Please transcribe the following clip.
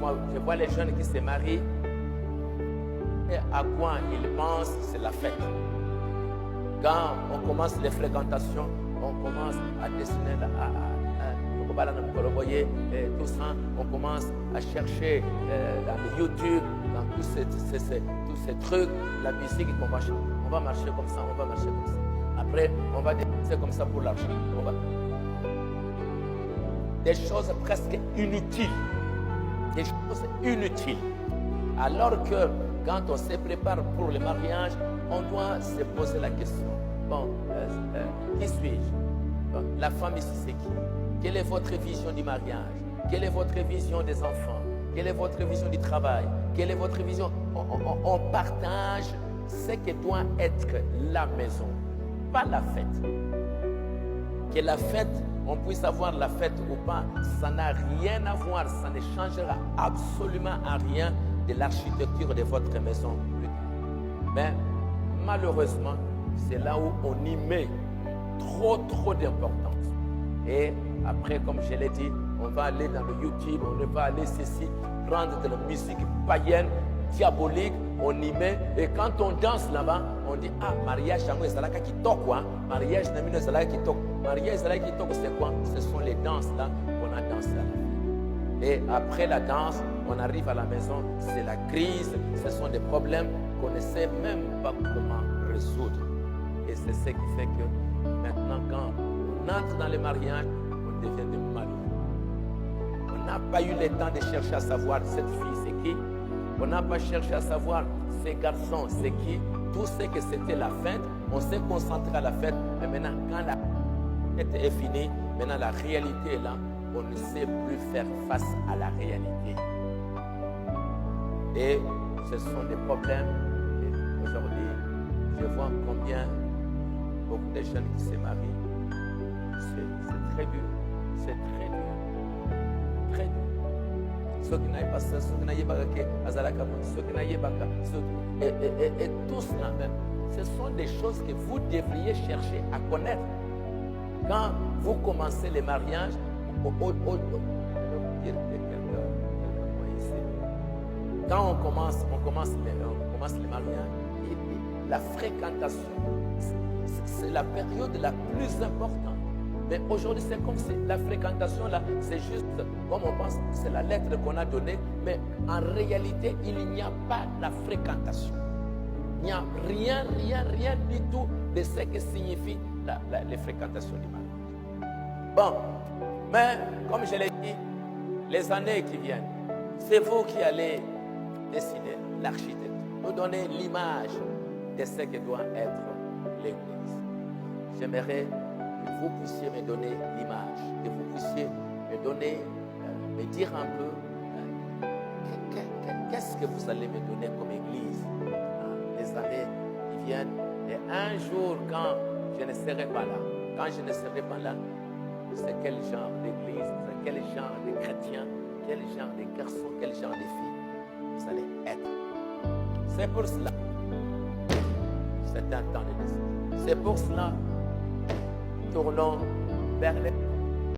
Parfois, je vois les jeunes qui se marient. Et à quoi ils pensent, c'est la fête. Quand on commence les fréquentations, on commence à dessiner, tout ça, on commence à chercher dans le YouTube, dans tous ces trucs, la musique qu'on va chanter. On va marcher comme ça, on va marcher comme ça. Après, on va dépenser comme ça pour l'argent. Des choses presque inutiles. Des choses inutiles. Alors que quand on se prépare pour le mariage, on doit se poser la question. Bon, qui suis-je? Bon, la femme ici, c'est qui? Quelle est votre vision du mariage? Quelle est votre vision des enfants? Quelle est votre vision du travail? Quelle est votre vision? On partage ce que doit être la maison, pas la fête. Que la fête, on puisse avoir la fête ou pas, ça n'a rien à voir, ça ne changera absolument à rien de l'architecture de votre maison. Mais malheureusement, c'est là où on y met trop d'importance. Et après, comme je l'ai dit, on va aller dans le YouTube, on va aller ceci, prendre de la musique païenne, diabolique, on y met. Et quand on danse là-bas, on dit, ah, mariage, qui toque, quoi. Mariage, qui toque. Mariage, qui toque, c'est quoi? Ce sont les danses là qu'on a dansé à la vie. Et après la danse, on arrive à la maison, c'est la crise, ce sont des problèmes qu'on ne sait même pas comment résoudre. Et c'est ce qui fait que maintenant, quand on entre dans le mariage, on devient des mariés. On n'a pas eu le temps de chercher à savoir cette fille c'est qui. On n'a pas cherché à savoir ces garçons c'est qui. Tout ce que c'était la fête, on s'est concentré à la fête. Mais maintenant, quand la fête est finie, maintenant la réalité est là. On ne sait plus faire face à la réalité. Et ce sont des problèmes. Et aujourd'hui, je vois combien beaucoup de jeunes qui se marient. C'est très dur. C'est très dur. Très dur. Ceux qui n'aillent pas ça, ceux qui n'aillent pas Azalaka, ceux qui n'aillent pas et tout cela même, ce sont des choses que vous devriez chercher à connaître. Quand vous commencez les mariages, quand on commence les mariages, la fréquentation, c'est la période la plus importante. Mais aujourd'hui, c'est comme si la fréquentation, là, c'est juste, comme on pense, c'est la lettre qu'on a donnée, mais en réalité, il n'y a pas la fréquentation. Il n'y a rien du tout de ce que signifie les fréquentations du mariage. Bon, mais comme je l'ai dit, les années qui viennent, c'est vous qui allez décider, l'architecte, nous donner l'image de ce que doit être l'Église. J'aimerais que vous puissiez me donner l'image, que vous puissiez me donner, me dire un peu qu'est-ce que vous allez me donner comme Église les années qui viennent. Et un jour, quand je ne serai pas là, c'est quel genre d'église, c'est quel genre de chrétien, quel genre de garçon, quel genre de fille vous allez être. C'est pour cela, c'est un temps de décision. C'est pour cela, tournons vers les